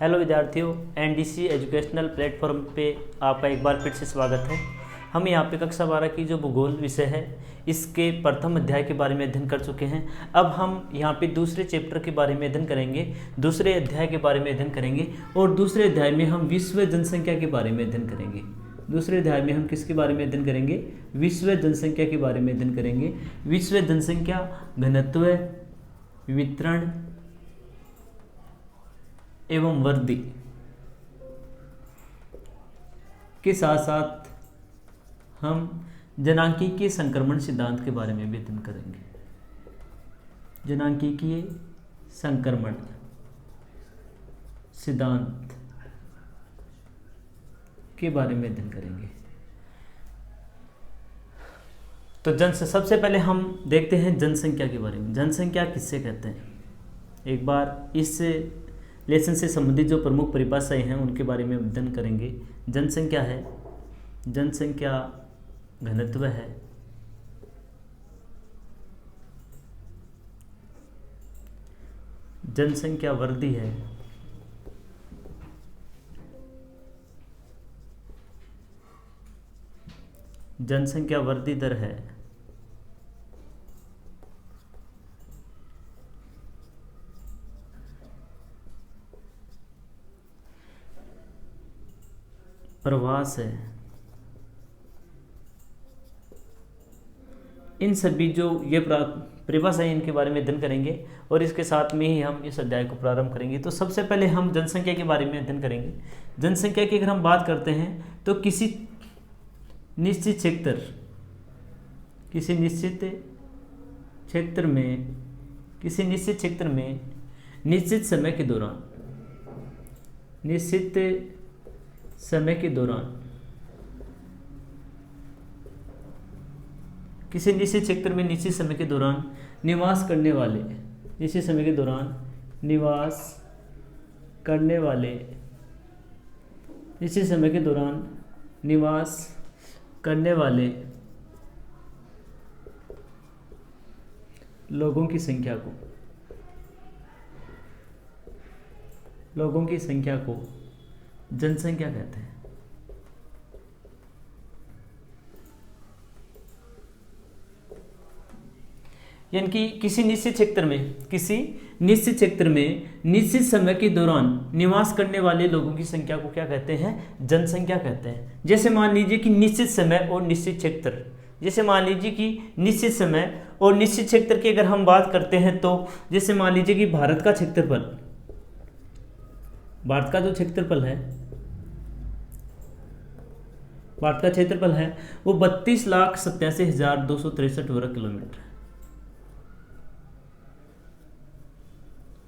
Hello विद्यार्थियों, NDC educational platform पे आपका एक बार फिर से स्वागत है। हम यहाँ पे कक्षा 12 की जो भूगोल विषय है इसके प्रथम अध्याय के बारे में अध्ययन कर चुके हैं। अब हम यहाँ पे दूसरे चैप्टर के बारे में अध्ययन करेंगे, दूसरे अध्याय के बारे में अध्ययन करेंगे और दूसरे अध्याय में हम विश्व जनसंख्या के बारे में अध्ययन करेंगे। दूसरे अध्याय में हम किसके बारे में अध्ययन करेंगे? विश्व जनसंख्या के बारे में अध्ययन करेंगे। विश्व जनसंख्या घनत्व, वितरण एवं वृद्धि के साथ साथ हम जनांकीय संक्रमण सिद्धांत के बारे में भी अध्ययन करेंगे। जनांकीय संक्रमण सिद्धांत के बारे में अध्ययन करेंगे। तो सबसे पहले हम देखते हैं जनसंख्या के बारे में। जनसंख्या किससे कहते हैं? एक बार इस लेसन से संबंधित जो प्रमुख परिभाषाएं हैं उनके बारे में अध्ययन करेंगे। जनसंख्या है, जनसंख्या घनत्व है, जनसंख्या वृद्धि है, जनसंख्या वृद्धि दर है, प्रवास है। इन सभी जो ये परिभाषाएं इनके बारे में अध्ययन करेंगे और इसके साथ में ही हम इस अध्याय को प्रारंभ करेंगे। तो सबसे पहले हम जनसंख्या के बारे में अध्ययन करेंगे। जनसंख्या की अगर हम बात करते हैं तो किसी निश्चित क्षेत्र में निश्चित समय के दौरान किसी निश्चित क्षेत्र में निश्चित समय के दौरान निवास करने वाले लोगों की संख्या को जनसंख्या कहते हैं। यानी कि किसी निश्चित क्षेत्र में निश्चित समय के दौरान निवास करने वाले लोगों की संख्या को क्या कहते हैं? जनसंख्या कहते हैं। जैसे मान लीजिए कि निश्चित समय और निश्चित क्षेत्र की अगर हम बात करते हैं तो जैसे मान लीजिए कि भारत का जो क्षेत्रफल है वो 32,87,263 वर्ग किलोमीटर,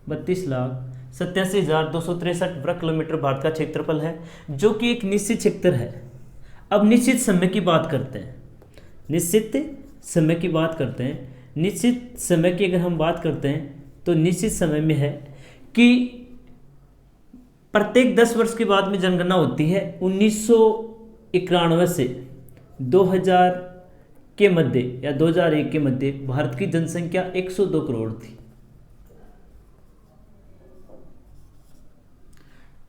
32,87,263 वर्ग किलोमीटर भारत का क्षेत्रफल है, जो कि एक निश्चित क्षेत्र है। अब निश्चित समय की बात करते हैं। निश्चित समय की अगर हम बात करते हैं तो निश्चित समय में है कि प्रत्येक 10 वर्ष के बाद में जनगणना होती है। 1991 से 2000 के मध्य या 2001 के मध्य भारत की जनसंख्या 102 करोड़ थी।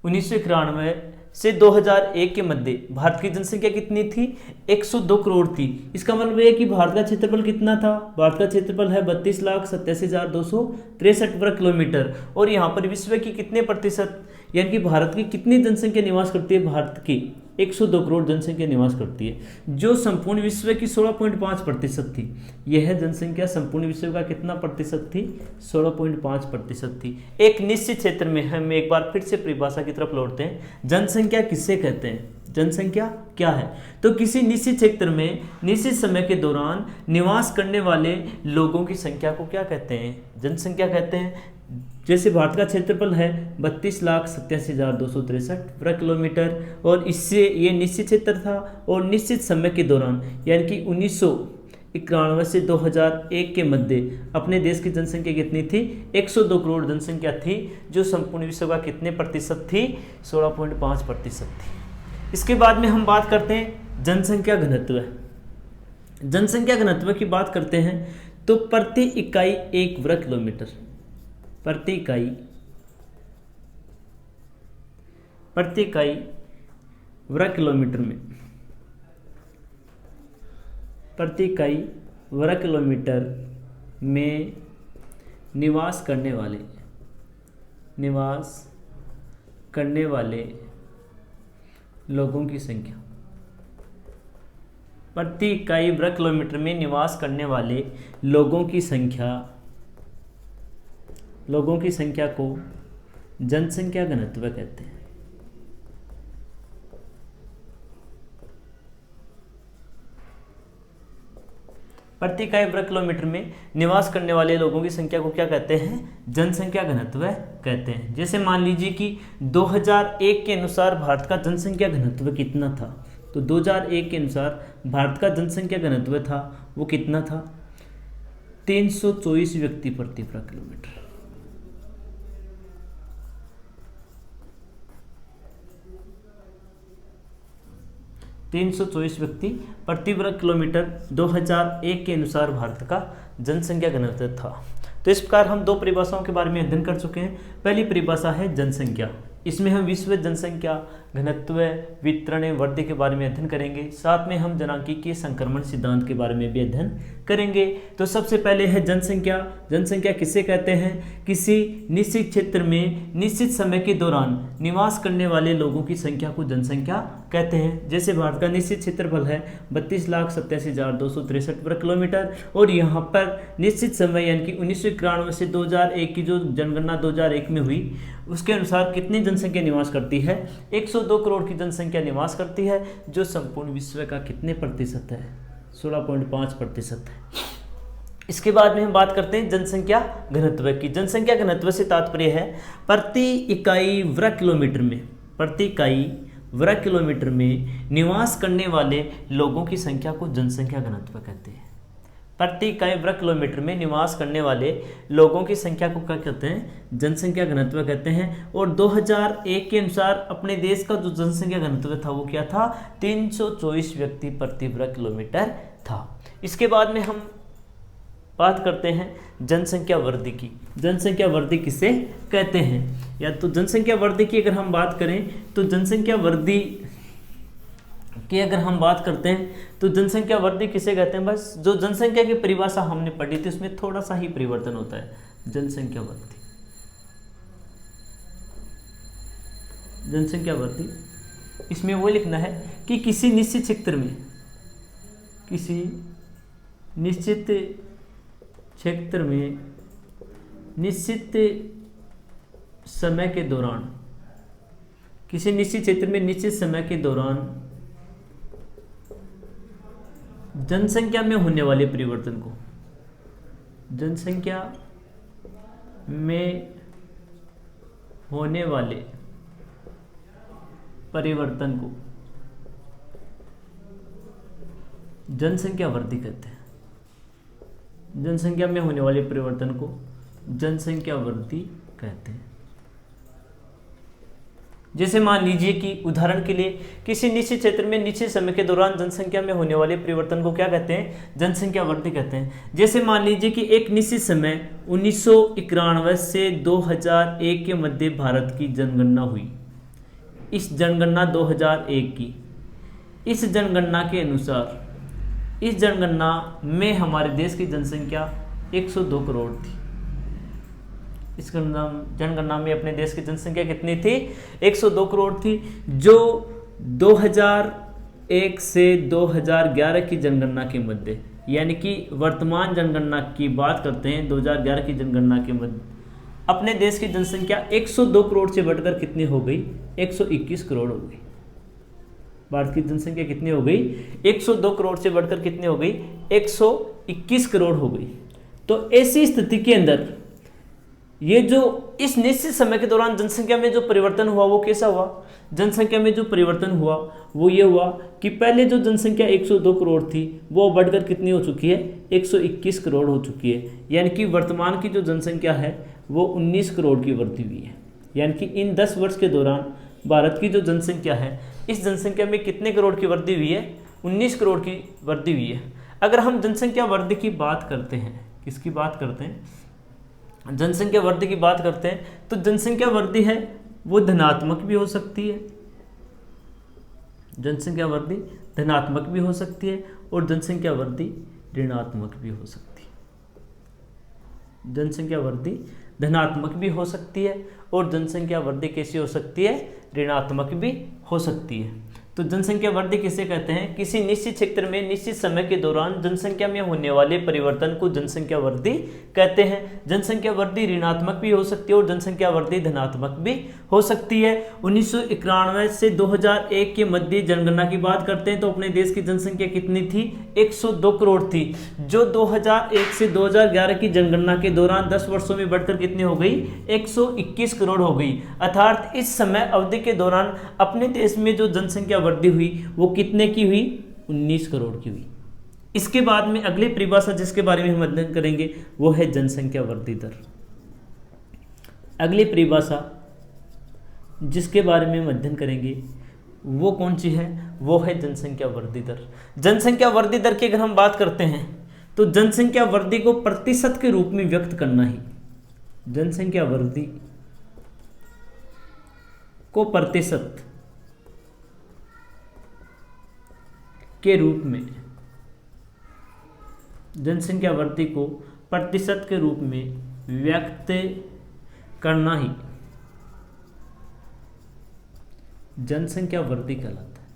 1991 से 2001 के मध्य भारत की जनसंख्या कितनी थी? 102 करोड़ थी। इसका मतलब है कि भारत का क्षेत्रफल कितना था? भारत का क्षेत्रफल है 32,87,263 वर्ग किलोमीटर। और यहाँ पर विश्व की कितने प्रतिशत यानी कि भारत की कितनी जनसंख्या निवास करती है? भारत की 102 करोड़ जनसंख्या निवास करती है, जो संपूर्ण विश्व की 16.5% थी। यह जनसंख्या संपूर्ण विश्व का कितना प्रतिशत थी? 16.5% थी। एक निश्चित क्षेत्र में हम एक बार फिर से परिभाषा की तरफ लौटते हैं। जनसंख्या किससे कहते हैं? जनसंख्या क्या है? तो किसी निश्चित क्षेत्र में निश्चित समय के दौरान निवास करने वाले लोगों की संख्या को क्या कहते हैं? जनसंख्या कहते हैं। जैसे भारत का क्षेत्रफल है 32,87,263 वर्ग किलोमीटर और इससे ये निश्चित क्षेत्र था और निश्चित समय के दौरान यानी कि 1991 से 2001 के मध्य अपने देश की जनसंख्या कितनी थी? 102 करोड़ जनसंख्या थी, जो संपूर्ण विश्व का कितने प्रतिशत थी? 16.5% थी। इसके बाद में हम बात करते हैं जनसंख्या घनत्व। जनसंख्या घनत्व की बात करते हैं तो प्रति इकाई 1 वर्ग किलोमीटर, प्रति इकाई प्रति इकाई वर्ग किलोमीटर में, प्रति इकाई वर्ग किलोमीटर में निवास करने वाले लोगों की संख्या, प्रति इकाई वर्ग किलोमीटर में निवास करने वाले लोगों की संख्या को जनसंख्या घनत्व कहते हैं। प्रति इकाई वर्ग किलोमीटर में निवास करने वाले लोगों की संख्या को क्या कहते हैं? जनसंख्या घनत्व कहते हैं। जैसे मान लीजिए कि 2001 के अनुसार भारत का जनसंख्या घनत्व कितना था, तो 2001 के अनुसार भारत का जनसंख्या घनत्व था वो कितना था? 324 व्यक्ति प्रति वर्ग किलोमीटर। व्यक्ति प्रति वर्ग किलोमीटर 2001 के अनुसार भारत का जनसंख्या घनत्व था। तो इस प्रकार हम दो परिभाषाओं के बारे में अध्ययन कर चुके हैं। पहली परिभाषा है जनसंख्या, इसमें हम विश्व जनसंख्या घनत्व, वितरण, वृद्धि के बारे में अध्ययन करेंगे। साथ में हम जनांकीय संक्रमण सिद्धांत के बारे में भी अध्ययन करेंगे। तो सबसे पहले है जनसंख्या। जनसंख्या किसे कहते हैं? किसी निश्चित क्षेत्र में निश्चित समय के दौरान निवास करने वाले लोगों की संख्या को जनसंख्या कहते हैं। जैसे भारत का निश्चित क्षेत्रफल है 32,87,263 वर्ग किलोमीटर, और यहाँ पर निश्चित समय यानी कि 1991 से 2001 की जो जनगणना 2001 में हुई उसके अनुसार कितनी जनसंख्या निवास करती है? 102 करोड़ की जनसंख्या निवास करती है, जो संपूर्ण विश्व का कितने प्रतिशत है? 16.5% है। इसके बाद में हम बात करते हैं जनसंख्या घनत्व की। जनसंख्या घनत्व से तात्पर्य है प्रति इकाई वर्ग किलोमीटर में, प्रति इकाई वर्ग किलोमीटर में निवास करने वाले लोगों की संख्या को जनसंख्या घनत्व कहते हैं। प्रति इकाई वर्ग किलोमीटर में निवास करने वाले लोगों की संख्या को क्या कहते हैं? जनसंख्या घनत्व कहते हैं। और 2001 के अनुसार अपने देश का जो जनसंख्या घनत्व था वो क्या था? 324 व्यक्ति प्रति वर्ग किलोमीटर था। इसके बाद में हम बात करते हैं जनसंख्या वृद्धि की। जनसंख्या वृद्धि किसे कहते हैं? या तो जनसंख्या वृद्धि की अगर हम बात करें तो जनसंख्या वृद्धि की अगर हम बात करते हैं तो जनसंख्या वृद्धि किसे कहते हैं? बस जो जनसंख्या की परिभाषा हमने पढ़ी थी उसमें थोड़ा सा ही परिवर्तन होता है। जनसंख्या वृद्धि, जनसंख्या वृद्धि इसमें वो लिखना है कि किसी निश्चित क्षेत्र में, किसी निश्चित क्षेत्र में निश्चित समय के दौरान, किसी निश्चित क्षेत्र में निश्चित समय के दौरान जनसंख्या में होने वाले परिवर्तन को, जनसंख्या में होने वाले परिवर्तन को जनसंख्या वृद्धि कहते हैं। जनसंख्या में होने वाले परिवर्तन को जनसंख्या वृद्धि कहते हैं। जैसे मान लीजिए कि उदाहरण के लिए किसी निश्चित क्षेत्र में निश्चित समय के दौरान जनसंख्या में होने वाले परिवर्तन को क्या कहते हैं? जनसंख्या वृद्धि कहते हैं। जैसे मान लीजिए कि एक निश्चित समय 1991 से 2001 के मध्य भारत की जनगणना हुई। इस जनगणना 2001 की, इस जनगणना के अनुसार इस जनगणना में हमारे देश की जनसंख्या 102 करोड़ थी। इस जनगणना में अपने देश की जनसंख्या कितनी थी? 102 करोड़ थी, जो 2001 से 2011 की जनगणना के मध्य, यानी कि वर्तमान जनगणना की बात करते हैं 2011 की जनगणना के मध्य अपने देश की जनसंख्या 102 करोड़ से बढ़कर कितनी हो गई? 121 करोड़ हो गई। भारत की जनसंख्या कितनी हो गई? 102 करोड़ से बढ़कर कितनी हो गई? 121 करोड़ हो गई। तो ऐसी स्थिति के अंदर ये जो इस निश्चित समय के दौरान जनसंख्या में जो परिवर्तन हुआ वो कैसा हुआ? जनसंख्या में जो परिवर्तन हुआ वो ये हुआ कि पहले जो जनसंख्या 102 करोड़ थी वो बढ़कर कितनी हो चुकी है? 121 करोड़ हो चुकी है। यानी कि वर्तमान की जो जनसंख्या है वो 19 करोड़ की वृद्धि हुई है। यानी कि इन 10 वर्ष के दौरान भारत की जो जनसंख्या है, इस जनसंख्या में कितने करोड़ की वृद्धि हुई है? 19 करोड़ की वृद्धि हुई है। अगर हम जनसंख्या वृद्धि की बात करते हैं, किसकी बात करते हैं? जनसंख्या वृद्धि की बात करते हैं तो जनसंख्या वृद्धि है वो धनात्मक भी हो सकती है, जनसंख्या वृद्धि धनात्मक भी हो सकती है और जनसंख्या वृद्धि ऋणात्मक भी हो सकती है। जनसंख्या वृद्धि धनात्मक भी हो सकती है और जनसंख्या वृद्धि कैसी हो सकती है, ऋणात्मक भी हो सकती है। तो जनसंख्या वृद्धि किसे कहते हैं, किसी निश्चित क्षेत्र में निश्चित समय के दौरान जनसंख्या में होने वाले परिवर्तन को जनसंख्या वृद्धि कहते हैं। जनसंख्या वृद्धि ऋणात्मक भी हो सकती है और जनसंख्या वृद्धि धनात्मक भी हो सकती है। 1991 से 2001 के मध्य जनगणना की बात करते हैं तो अपने देश की जनसंख्या कितनी थी, 102 करोड़ थी, जो 2001 से 2011 की जनगणना के दौरान 10 वर्षों में बढ़कर कितनी हो गई, 121 करोड़ हो गई। अर्थात इस समय अवधि के दौरान अपने देश में जो जनसंख्या वृद्धि हुई वो कितने की हुई, 19 करोड़ की हुई। इसके बाद में अगली परिभाषा जिसके बारे में हम अध्ययन करेंगे वो है जनसंख्या वृद्धि दर। अगली परिभाषा जिसके बारे में हम अध्ययन करेंगे वो कौन सी है, वो है जनसंख्या वृद्धि दर। जनसंख्या वृद्धि दर की अगर हम बात करते हैं तो जनसंख्या वृद्धि को प्रतिशत के रूप में व्यक्त करना ही, जनसंख्या वृद्धि को प्रतिशत के रूप में, जनसंख्या वृद्धि को प्रतिशत के रूप में व्यक्त करना ही जनसंख्या वृद्धि कहलाता है।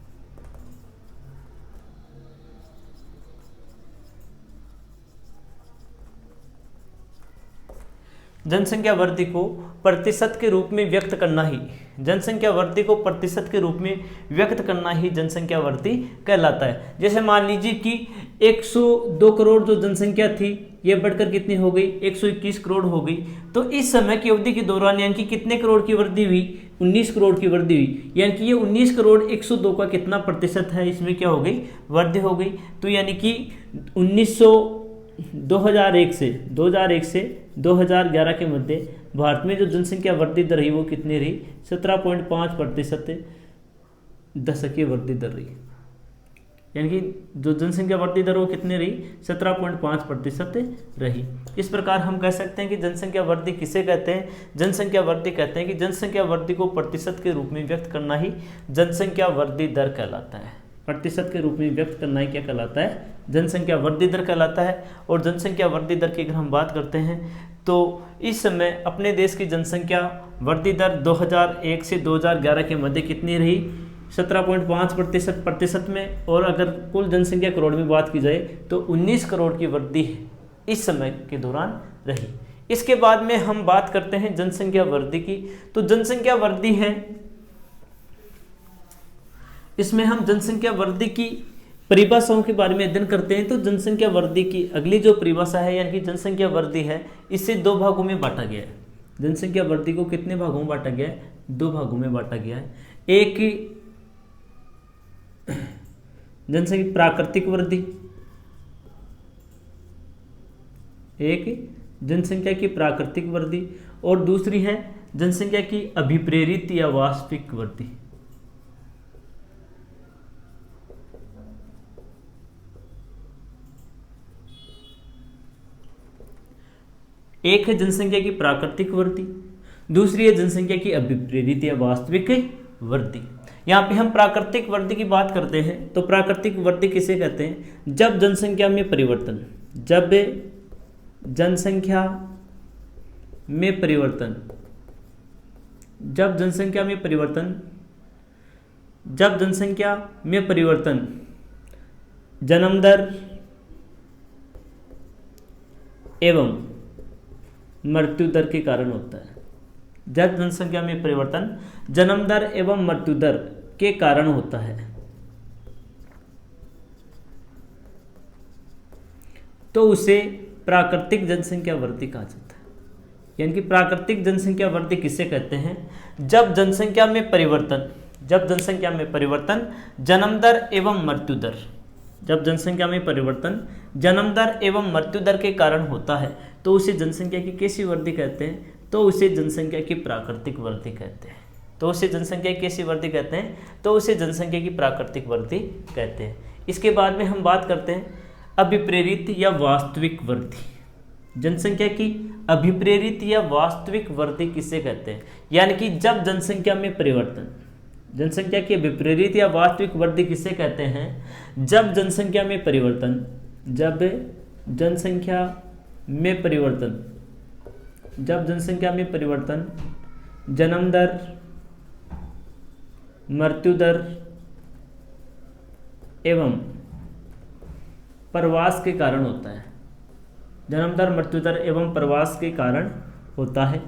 जनसंख्या वृद्धि को प्रतिशत के रूप में व्यक्त करना ही, जनसंख्या वृद्धि को प्रतिशत के रूप में व्यक्त करना ही जनसंख्या वृद्धि कहलाता है। जैसे मान लीजिए कि 102 करोड़ जो जनसंख्या थी ये बढ़कर कितनी हो गई, 121 करोड़ हो गई। तो इस समय की अवधि के दौरान यानी कि कितने करोड़ की वृद्धि हुई, 19 करोड़ की वृद्धि हुई। यानी कि ये 19 करोड़ 102 का कितना प्रतिशत है, इसमें क्या हो गई, वृद्धि हो गई। तो यानी कि 2001 से 2011 के मध्य भारत में जो जनसंख्या वृद्धि दर रही वो कितनी रही, 17.5% दशकीय वृद्धि दर रही। यानी कि जो जनसंख्या वृद्धि दर वो कितनी रही, 17.5% रही। इस प्रकार हम कह सकते हैं कि जनसंख्या वृद्धि किसे कहते हैं, जनसंख्या वृद्धि कहते हैं कि जनसंख्या वृद्धि को प्रतिशत के रूप में व्यक्त करना ही जनसंख्या वृद्धि दर कहलाता है। प्रतिशत के रूप में व्यक्त करना ही क्या कहलाता है, जनसंख्या वृद्धि दर कहलाता है। और जनसंख्या वृद्धि दर की अगर हम बात करते हैं तो इस समय अपने देश की जनसंख्या वृद्धि दर 2001 से 2011 के मध्य कितनी रही, 17.5% में। और अगर कुल जनसंख्या करोड़ में बात की जाए तो 19 करोड़ की वृद्धि इस समय के दौरान रही। इसके बाद में हम बात करते हैं जनसंख्या वृद्धि की। तो जनसंख्या वृद्धि है, इसमें हम जनसंख्या वृद्धि की परिभाषाओं के बारे में अध्ययन करते हैं। तो जनसंख्या वृद्धि की अगली जो परिभाषा है यानी कि जनसंख्या वृद्धि है, इसे दो भागों में बांटा गया है। जनसंख्या वृद्धि को कितने भागों में बांटा गया है, दो भागों में बांटा गया है। एक जनसंख्या प्राकृतिक वृद्धि, एक जनसंख्या की प्राकृतिक वृद्धि और दूसरी है जनसंख्या की अभिप्रेरित या वास्तविक वृद्धि। एक है जनसंख्या की प्राकृतिक वृद्धि, दूसरी है जनसंख्या की अभिप्रेरित या वास्तविक वृद्धि। यहाँ पे हम प्राकृतिक वृद्धि की बात करते हैं तो प्राकृतिक वृद्धि किसे कहते हैं, जब जनसंख्या में परिवर्तन, जब जनसंख्या में परिवर्तन, जब जनसंख्या में परिवर्तन, जब जनसंख्या में परिवर्तन जन्म दर एवं मृत्यु दर के कारण होता है। जब जनसंख्या में परिवर्तन जन्म दर एवं मृत्यु दर के कारण होता है तो उसे प्राकृतिक जनसंख्या वृद्धि कहा जाता है। यानी कि प्राकृतिक जनसंख्या वृद्धि किसे कहते हैं, जब जनसंख्या में परिवर्तन, जब जनसंख्या में परिवर्तन जन्म दर एवं मृत्यु दर, जब जनसंख्या में परिवर्तन जन्म दर एवं मृत्यु दर के कारण होता है तो उसे जनसंख्या की कैसी वृद्धि कहते हैं, तो उसे जनसंख्या की प्राकृतिक वृद्धि कहते हैं। तो उसे जनसंख्या की कैसी वृद्धि कहते हैं, तो उसे जनसंख्या की प्राकृतिक वृद्धि कहते हैं। इसके बाद में हम बात करते हैं अभिप्रेरित या वास्तविक वृद्धि। जनसंख्या की अभिप्रेरित या वास्तविक वृद्धि किसे कहते हैं? यानी कि जब जनसंख्या में परिवर्तन, जनसंख्या की अभिप्रेरित या वास्तविक वृद्धि किसे कहते हैं? जब जनसंख्या में परिवर्तन, जब जनसंख्या में परिवर्तन, जब जनसंख्या में परिवर्तन जन्म दर, मृत्यु दर एवं प्रवास के कारण होता है। जन्म दर, मृत्यु दर एवं प्रवास के कारण होता है,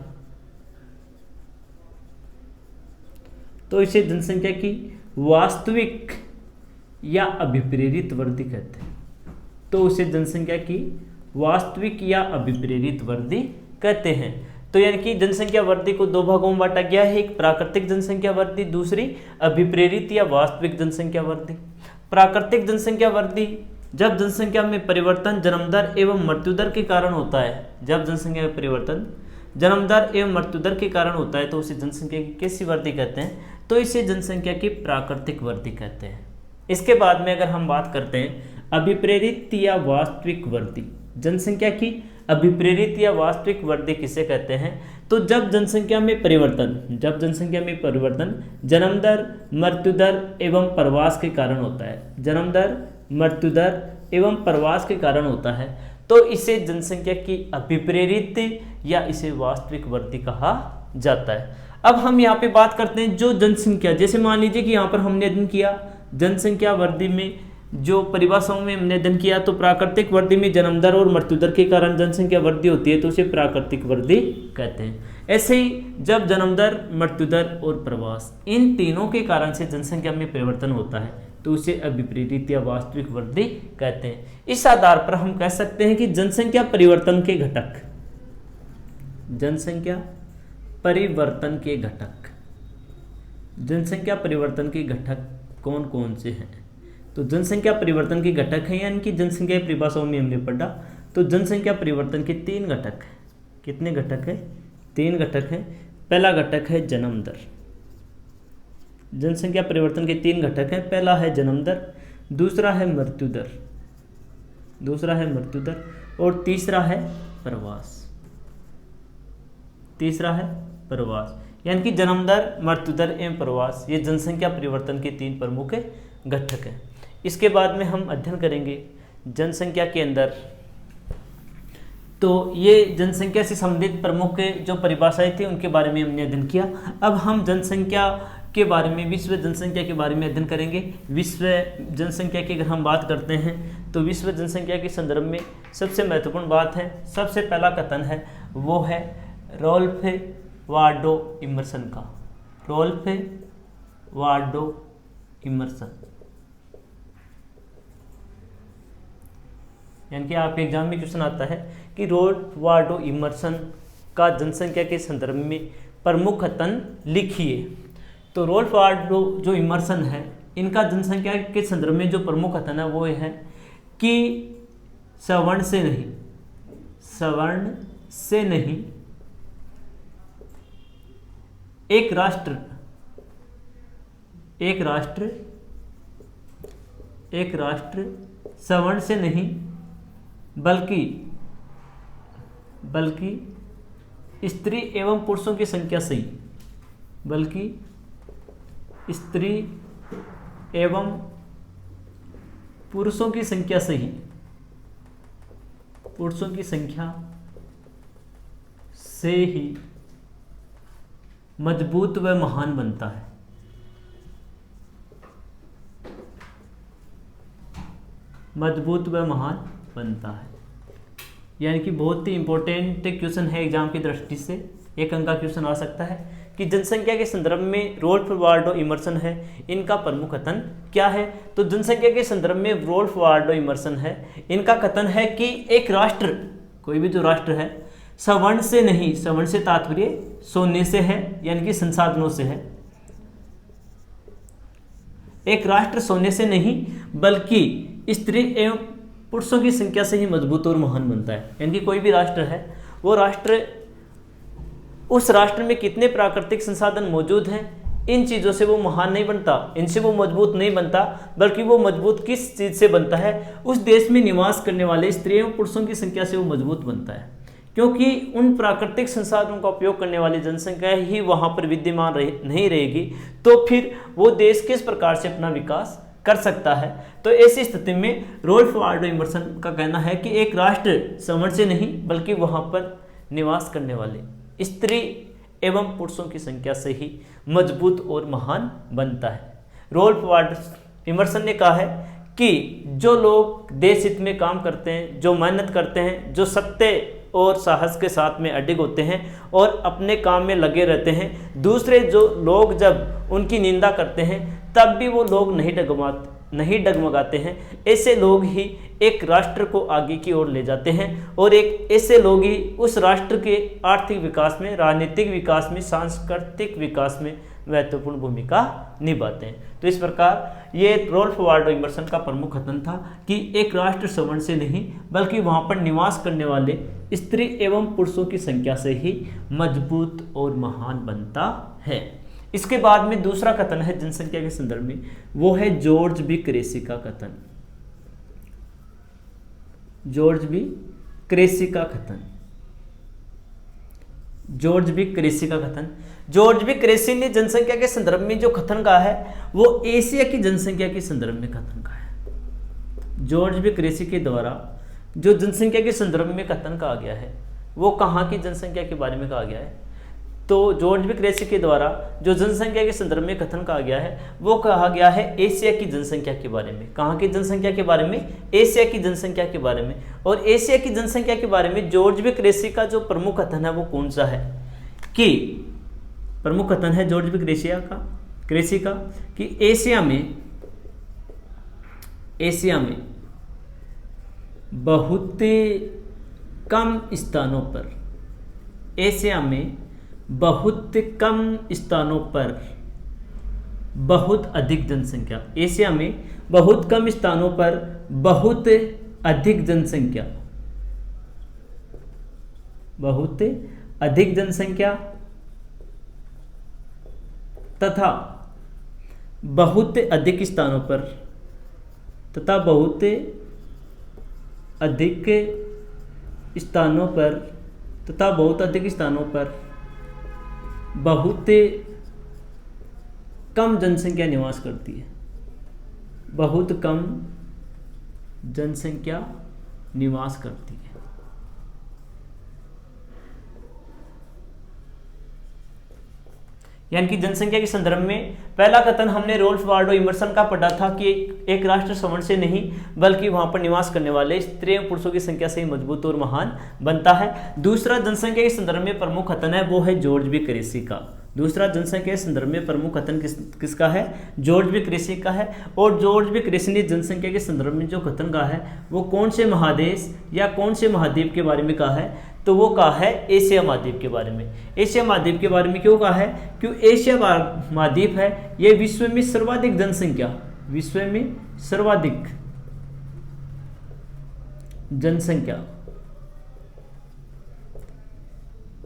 तो इसे जनसंख्या की वास्तविक या अभिप्रेरित वृद्धि कहते हैं। तो उसे जनसंख्या की वास्तविक या अभिप्रेरित वृद्धि कहते हैं। तो यानी कि जनसंख्या वृद्धि को दो भागों में बांटा गया है, एक प्राकृतिक जनसंख्या वृद्धि, दूसरी अभिप्रेरित या वास्तविक जनसंख्या वृद्धि। प्राकृतिक जनसंख्या वृद्धि जब जनसंख्या में परिवर्तन जन्म दर एवं मृत्यु दर के कारण होता है, जब जनसंख्या में परिवर्तन जन्म दर एवं मृत्यु दर के कारण होता है तो उसे जनसंख्या की कैसी वृद्धि कहते हैं? तो इसे जनसंख्या की प्राकृतिक वृद्धि कहते हैं। इसके बाद में अगर हम बात करते हैं अभिप्रेरित या वास्तविक वृद्धि, जनसंख्या की अभिप्रेरित या वास्तविक वृद्धि किसे कहते हैं? तो जब जनसंख्या में परिवर्तन, जब जनसंख्या में परिवर्तन जन्म दर, मृत्यु दर एवं प्रवास के कारण होता है, जन्म दर, मृत्यु दर एवं प्रवास के कारण होता है, तो इसे जनसंख्या की अभिप्रेरित या इसे वास्तविक वृद्धि कहा जाता है। अब हम यहाँ पे बात करते हैं जो जनसंख्या, जैसे मान लीजिए कि यहाँ पर हमने अध्ययन किया जनसंख्या वृद्धि में जो परिभाषाओं में हमने अध्ययन किया, तो प्राकृतिक वृद्धि में जन्म दर और मृत्यु दर के कारण जनसंख्या वृद्धि होती है तो उसे प्राकृतिक वृद्धि कहते हैं। ऐसे ही जब जन्म दर, मृत्यु दर और प्रवास, इन तीनों के कारण से जनसंख्या में परिवर्तन होता है तो उसे अभिप्रेरित या वास्तविक वृद्धि कहते हैं। इस आधार पर हम कह सकते हैं कि जनसंख्या परिवर्तन के घटक, जनसंख्या परिवर्तन के घटक, जनसंख्या परिवर्तन के घटक कौन कौन से हैं? तो जनसंख्या परिवर्तन के घटक हैं, यानी कि जनसंख्या परिभाषाओं में हमने पढ़ा, तो जनसंख्या परिवर्तन के तीन घटक हैं। कितने घटक हैं? तीन घटक हैं। पहला घटक है जन्म दर। जनसंख्या परिवर्तन के तीन घटक हैं, पहला है जन्म दर, दूसरा है मृत्यु दर, दूसरा है मृत्यु दर और तीसरा है प्रवास, तीसरा है प्रवास। यानी कि जन्म दर, मृत्यु दर एवं प्रवास, ये जनसंख्या परिवर्तन के तीन प्रमुख घटक हैं। इसके बाद में हम अध्ययन करेंगे जनसंख्या के अंदर, तो ये जनसंख्या से संबंधित प्रमुख जो परिभाषाएं थी उनके बारे में हमने अध्ययन किया। अब हम जनसंख्या के बारे में, विश्व जनसंख्या के बारे में अध्ययन करेंगे। विश्व जनसंख्या की अगर हम बात करते हैं तो विश्व जनसंख्या के संदर्भ में सबसे महत्वपूर्ण बात है, सबसे पहला कथन है वो है रॉल्फ वाल्डो इमर्सन का, रॉल्फ वाल्डो इमर्सन। यानी कि आपके एग्जाम में क्वेश्चन आता है कि रॉल्फ वाल्डो इमर्सन का जनसंख्या के संदर्भ में प्रमुख कथन लिखिए। तो रॉल्फ वाल्डो जो इमर्सन है, इनका जनसंख्या के संदर्भ में जो प्रमुख कथन है वो है कि सवर्ण से नहीं, सवर्ण से नहीं, एक राष्ट्र, एक राष्ट्र, एक राष्ट्र सवर्ण से नहीं बल्कि स्त्री एवं पुरुषों की संख्या से ही, बल्कि स्त्री एवं पुरुषों की संख्या से ही, पुरुषों की संख्या से ही मजबूत व महान बनता है। मजबूत व महान बनता है। यानी कि बहुत ही इंपॉर्टेंट क्वेश्चन है एग्जाम की दृष्टि से, एक अंक का क्वेश्चन आ सकता है कि जनसंख्या के संदर्भ में रॉल्फ वाल्डो इमर्सन है, इनका प्रमुख कथन क्या है? तो जनसंख्या के संदर्भ में रॉल्फ वाल्डो इमर्सन है, इनका कथन है कि एक राष्ट्र, कोई भी जो राष्ट्र है, सवर्ण से नहीं, सवर्ण से तात्पर्य सोने से है, यानी कि संसाधनों से है। एक राष्ट्र सोने से नहीं बल्कि स्त्री एवं पुरुषों की संख्या से ही मजबूत और महान बनता है। यानी कि कोई भी राष्ट्र है, वो राष्ट्र, उस राष्ट्र में कितने प्राकृतिक संसाधन मौजूद हैं, इन चीज़ों से वो महान नहीं बनता, इनसे वो मजबूत नहीं बनता, बल्कि वो मजबूत किस चीज़ से बनता है? उस देश में निवास करने वाले स्त्री एवं पुरुषों की संख्या से वो मजबूत बनता है। क्योंकि उन प्राकृतिक संसाधनों का उपयोग करने वाली जनसंख्या ही वहाँ पर विद्यमान नहीं रहेगी, तो फिर वो देश किस प्रकार से अपना विकास कर सकता है। तो ऐसी स्थिति में रोल्फ वाल्डो इमर्सन का कहना है कि एक राष्ट्र श्रवण से नहीं बल्कि वहाँ पर निवास करने वाले स्त्री एवं पुरुषों की संख्या से ही मजबूत और महान बनता है। रोल्फ वाल्डो इमर्सन ने कहा है कि जो लोग देश हित में काम करते हैं, जो मेहनत करते हैं, जो सत्य और साहस के साथ में अडिग होते हैं और अपने काम में लगे रहते हैं, दूसरे जो लोग जब उनकी निंदा करते हैं तब भी वो लोग नहीं डगमगाते हैं, ऐसे लोग ही एक राष्ट्र को आगे की ओर ले जाते हैं और एक ऐसे लोग ही उस राष्ट्र के आर्थिक विकास में, राजनीतिक विकास में, सांस्कृतिक विकास में महत्वपूर्ण भूमिका निभाते हैं। तो इस प्रकार ये रोल्फ वाल्डो इमर्सन का प्रमुख कथन था कि एक राष्ट्र श्रवण से नहीं बल्कि वहाँ पर निवास करने वाले स्त्री एवं पुरुषों की संख्या से ही मजबूत और महान बनता है। इसके बाद में दूसरा कथन है जनसंख्या के संदर्भ में, वो है जॉर्ज बी क्रेसी का कथन। जॉर्ज बी क्रेसी का कथन। जॉर्ज बी क्रेसी का कथन। जॉर्ज बी क्रेसी ने जनसंख्या के संदर्भ में जो कथन कहा है वो एशिया की जनसंख्या के संदर्भ में कथन कहा है। जॉर्ज बी क्रेसी के द्वारा जो जनसंख्या के संदर्भ में कथन कहा गया है वो कहाँ की जनसंख्या के बारे में कहा गया है। तो जॉर्ज बी क्रेसी के द्वारा जो जनसंख्या के संदर्भ में कथन कहा गया है वो कहा गया है एशिया की जनसंख्या के बारे में। कहाँ की जनसंख्या के बारे में? एशिया की जनसंख्या के बारे में। और एशिया की जनसंख्या के बारे में जॉर्ज बी क्रेसी का जो प्रमुख कथन है वो कौन सा है कि प्रमुख कथन है जॉर्ज बी क्रेसी का कि एशिया में बहुत कम स्थानों पर, एशिया में बहुत कम स्थानों पर बहुत अधिक जनसंख्या, एशिया में बहुत कम स्थानों पर बहुत अधिक जनसंख्या, बहुत अधिक जनसंख्या तथा बहुत अधिक स्थानों पर तथा बहुत अधिक स्थानों पर तथा बहुत अधिक स्थानों पर बहुत कम जनसंख्या निवास करती है। बहुत कम जनसंख्या निवास करती है। यानी कि जनसंख्या के संदर्भ में पहला कथन हमने रोल्फ वाल्डो इमर्सन का पढ़ा था कि एक राष्ट्र श्रवण से नहीं बल्कि वहां पर निवास करने वाले स्त्री एवं पुरुषों की संख्या से ही मजबूत और महान बनता है। दूसरा जनसंख्या के संदर्भ में प्रमुख कथन है वो है जॉर्ज बी क्रेसी का। दूसरा जनसंख्या के संदर्भ में प्रमुख कथन किसका है? जॉर्ज बी क्रेसी का है। और जॉर्ज बी क्रेसी ने जनसंख्या के संदर्भ में जो कथन कहा है वो कौन से महादेश या कौन से महाद्वीप के बारे में कहा है? तो वो कहा है एशिया महाद्वीप के बारे में। एशिया महाद्वीप के बारे में क्यों कहा है? क्यों एशिया महाद्वीप है ये विश्व में सर्वाधिक जनसंख्या, विश्व में सर्वाधिक जनसंख्या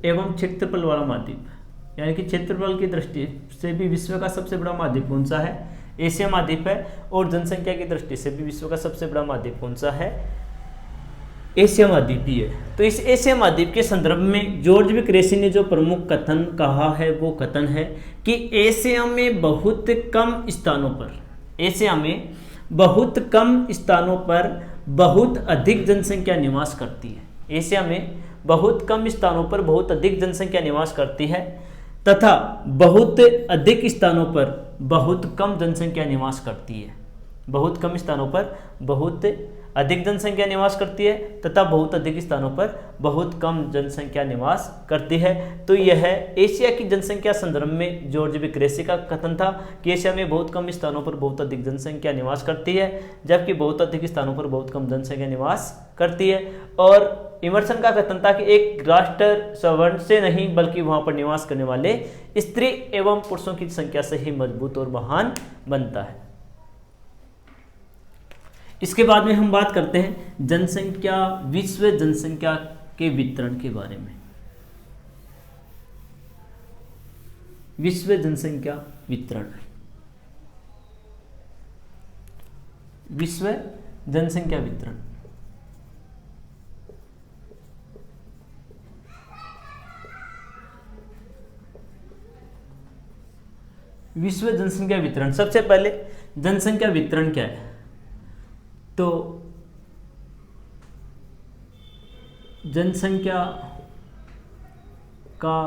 एवं क्षेत्रफल वाला महाद्वीप है। यानी कि क्षेत्रफल की दृष्टि से भी विश्व का सबसे बड़ा महाद्वीप कौन सा है? एशिया महाद्वीप है। और जनसंख्या की दृष्टि से भी विश्व का सबसे बड़ा महाद्वीप कौन सा है? एशिया महाद्वीप ही है। तो इस एशिया महाद्वीप के संदर्भ में जॉर्ज बी क्रेसी ने जो प्रमुख कथन कहा है वो कथन है कि एशिया में बहुत कम स्थानों पर, एशिया में बहुत कम स्थानों पर बहुत अधिक जनसंख्या निवास करती है। एशिया में बहुत कम स्थानों पर बहुत अधिक जनसंख्या निवास करती है तथा बहुत अधिक स्थानों पर बहुत कम जनसंख्या निवास करती है। बहुत कम स्थानों पर बहुत अधिक जनसंख्या निवास करती है तथा बहुत अधिक स्थानों पर बहुत कम जनसंख्या निवास करती है। तो यह एशिया की जनसंख्या संदर्भ में जॉर्ज बी क्रेसी का कथन था कि एशिया में बहुत कम स्थानों पर बहुत अधिक जनसंख्या निवास करती है जबकि बहुत अधिक स्थानों पर बहुत कम जनसंख्या निवास करती है। और इमर्सन का कथन था कि एक राष्ट्र सवर्ण से नहीं बल्कि वहां पर निवास करने वाले स्त्री एवं पुरुषों की संख्या से ही मजबूत और महान बनता है। इसके बाद में हम बात करते हैं जनसंख्या, विश्व जनसंख्या के वितरण के बारे में। विश्व जनसंख्या वितरण, विश्व जनसंख्या वितरण। विश्व जनसंख्या वितरण, सबसे पहले जनसंख्या वितरण क्या है? तो जनसंख्या का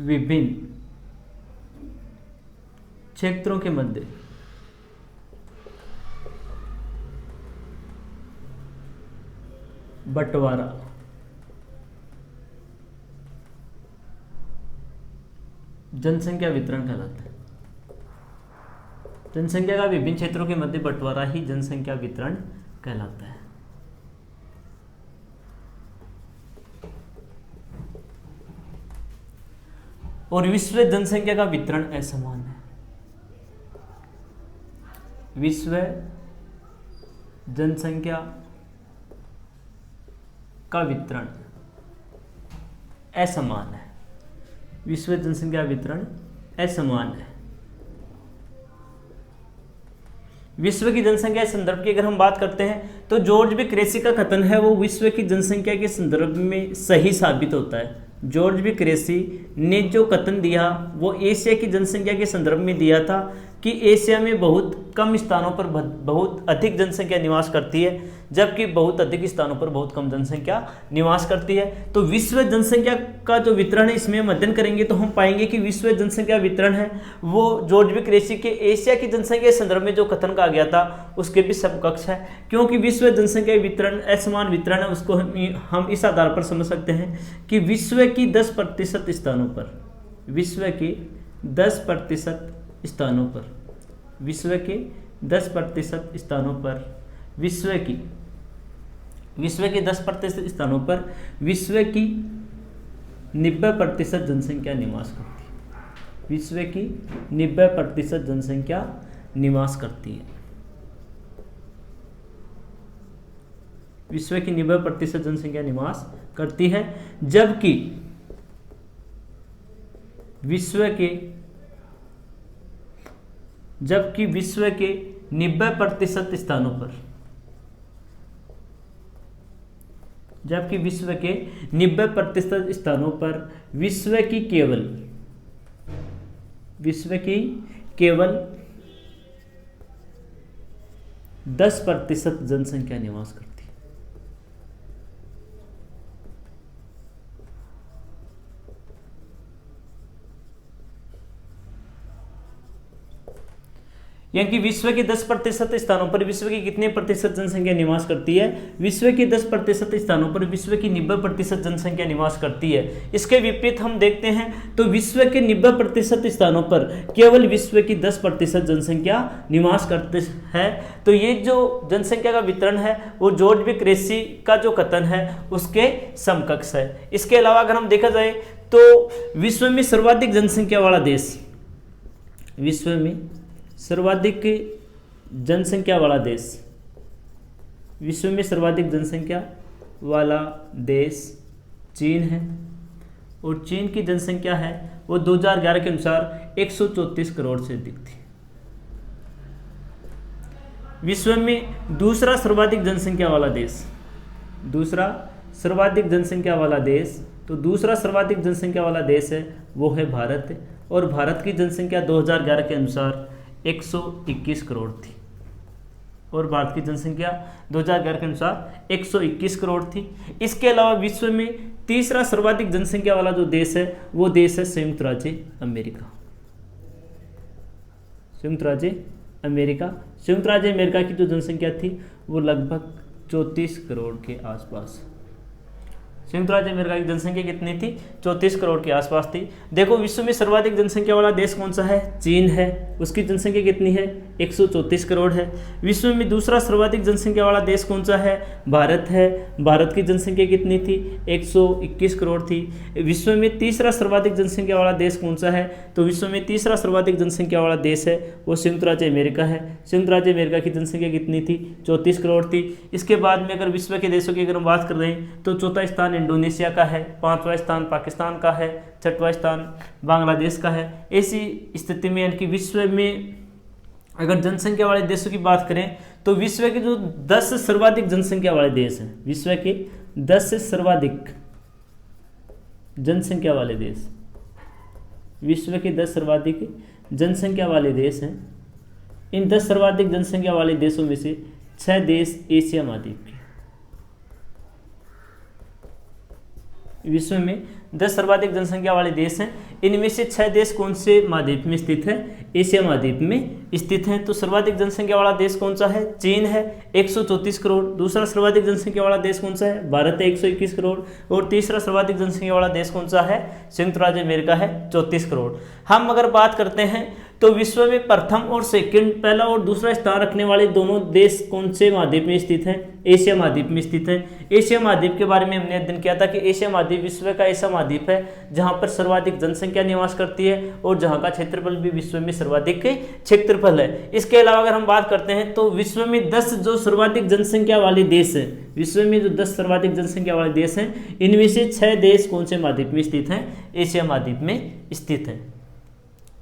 विभिन्न क्षेत्रों के मध्य बंटवारा जनसंख्या वितरण कहलाता है। जनसंख्या का विभिन्न क्षेत्रों के मध्य बंटवारा ही जनसंख्या वितरण कहलाता है। और विश्व जनसंख्या का वितरण असमान है। विश्व जनसंख्या का वितरण असमान है। विश्व जनसंख्या वितरण असमान है। विश्व की जनसंख्या के संदर्भ की अगर हम बात करते हैं तो जॉर्ज बी क्रेसी का कथन है वो विश्व की जनसंख्या के संदर्भ में सही साबित होता है। जॉर्ज बी क्रेसी ने जो कथन दिया वो एशिया की जनसंख्या के संदर्भ में दिया था कि एशिया में बहुत कम स्थानों पर बहुत अधिक जनसंख्या निवास करती है, जबकि बहुत अधिक स्थानों पर बहुत कम जनसंख्या निवास करती है। तो विश्व जनसंख्या का जो वितरण है इसमें हम अध्ययन करेंगे तो हम पाएंगे कि विश्व जनसंख्या वितरण है वो जॉर्ज बी क्रेसी के एशिया की जनसंख्या के संदर्भ में जो कथन कहा गया था उसके भी समकक्ष है, क्योंकि विश्व जनसंख्या वितरण असमान वितरण है। उसको हम इस आधार पर समझ सकते हैं कि विश्व की 10% स्थानों पर, विश्व के 10% स्थानों पर, विश्व के 10% स्थानों पर, विश्व की 10% स्थानों पर विश्व की 90% जनसंख्या निवास करती है। विश्व की 90% जनसंख्या निवास करती है। विश्व की 90% जनसंख्या निवास करती है, जबकि विश्व के 90% स्थानों पर, जबकि विश्व के 90% स्थानों पर विश्व की केवल 10% जनसंख्या निवास करती है। यानी कि विश्व के 10% स्थानों पर विश्व की कितने प्रतिशत जनसंख्या निवास करती है? विश्व के 10% स्थानों पर विश्व की 90% जनसंख्या निवास करती है। इसके विपरीत हम देखते हैं तो विश्व के 90% स्थानों पर केवल विश्व की 10% जनसंख्या निवास करती है। तो ये जो जनसंख्या का वितरण है वो जॉर्ज बी क्रेसी का जो कथन है उसके समकक्ष है। इसके अलावा अगर हम देखा जाए तो विश्व में सर्वाधिक जनसंख्या वाला देश, विश्व में सर्वाधिक जनसंख्या वाला देश, विश्व में सर्वाधिक जनसंख्या वाला देश चीन है। और चीन की जनसंख्या है वो 2011 के अनुसार 134 करोड़ से अधिक थी। विश्व में दूसरा सर्वाधिक जनसंख्या वाला देश, दूसरा सर्वाधिक जनसंख्या वाला देश, तो दूसरा सर्वाधिक जनसंख्या वाला देश है वो है भारत। और भारत की जनसंख्या 2011 के अनुसार 121 करोड़ थी। और भारत की जनसंख्या 2011 के अनुसार 121 करोड़ थी। इसके अलावा विश्व में तीसरा सर्वाधिक जनसंख्या वाला जो देश है वो देश है संयुक्त राज्य अमेरिका। संयुक्त राज्य अमेरिका, संयुक्त राज्य अमेरिका की जो जनसंख्या थी वो लगभग 34 करोड़ के आसपास। संयुक्त राज्य अमेरिका की जनसंख्या कितनी थी? 34 करोड़ के आसपास थी। देखो विश्व में सर्वाधिक जनसंख्या वाला देश कौन सा है? चीन है। उसकी जनसंख्या कितनी है? 134 करोड़ है। विश्व में दूसरा सर्वाधिक जनसंख्या वाला देश कौन सा है? भारत है। भारत की जनसंख्या कितनी थी? 121 करोड़ थी। विश्व में तीसरा सर्वाधिक जनसंख्या वाला देश कौन सा है? तो विश्व में तीसरा सर्वाधिक जनसंख्या वाला देश है वो संयुक्त राज्य अमेरिका है। संयुक्त राज्य अमेरिका की जनसंख्या कितनी थी? 34 करोड़ थी। इसके बाद में अगर विश्व के देशों की अगर हम बात कर रहे हैं तो चौथा स्थान इंडोनेशिया का है, पांचवा स्थान पाकिस्तान का है, छठवां स्थान बांग्लादेश का है। ऐसी स्थिति में यानी कि विश्व में अगर जनसंख्या वाले देशों की बात करें तो विश्व के जो 10 सर्वाधिक जनसंख्या वाले देश हैं, विश्व के 10 सर्वाधिक जनसंख्या वाले देश, विश्व के 10 सर्वाधिक जनसंख्या वाले देश हैं। इन 10 सर्वाधिक जनसंख्या वाले देशों में से 6 देश एशिया महाद्वीप के। विश्व में 10 सर्वाधिक जनसंख्या वाले देश हैं, इनमें से 6 देश कौन से महाद्वीप में स्थित है? एशिया महाद्वीप में स्थित हैं। तो सर्वाधिक जनसंख्या वाला देश कौन सा है? चीन है 134 करोड़। दूसरा सर्वाधिक जनसंख्या वाला देश कौन सा है? भारत है 121 करोड़। और तीसरा सर्वाधिक जनसंख्या वाला देश कौन सा है? संयुक्त राज्य अमेरिका है 34 करोड़। हम अगर बात करते हैं तो विश्व में प्रथम और सेकंड, पहला और दूसरा स्थान रखने वाले दोनों देश कौन से महाद्वीप में स्थित हैं? एशिया महाद्वीप में स्थित हैं। एशिया महाद्वीप के बारे में हमने अध्ययन किया था कि एशिया महाद्वीप विश्व का ऐसा महाद्वीप है जहां पर सर्वाधिक जनसंख्या निवास करती है और जहां का क्षेत्रफल भी विश्व में सर्वाधिक क्षेत्रफल है। इसके अलावा अगर हम बात करते हैं तो विश्व में 10 जो सर्वाधिक जनसंख्या वाले देश हैं, विश्व में जो 10 सर्वाधिक जनसंख्या वाले देश हैं, इनमें से 6 देश कौन से महाद्वीप में स्थित हैं? एशिया महाद्वीप में स्थित हैं।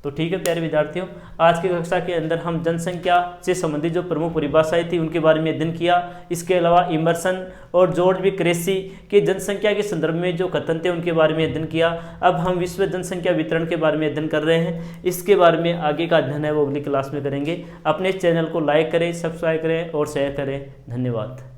तो ठीक है प्यारे विद्यार्थियों, आज की कक्षा के अंदर हम जनसंख्या से संबंधित जो प्रमुख परिभाषाएं थी उनके बारे में अध्ययन किया। इसके अलावा इमर्सन और जॉर्ज बी क्रेसी के जनसंख्या के संदर्भ में जो कथन थे उनके बारे में अध्ययन किया। अब हम विश्व जनसंख्या वितरण के बारे में अध्ययन कर रहे हैं। इसके बारे में आगे का अध्ययन है वो अगली क्लास में करेंगे। अपने चैनल को लाइक करें, सब्सक्राइब करें और शेयर करें। धन्यवाद।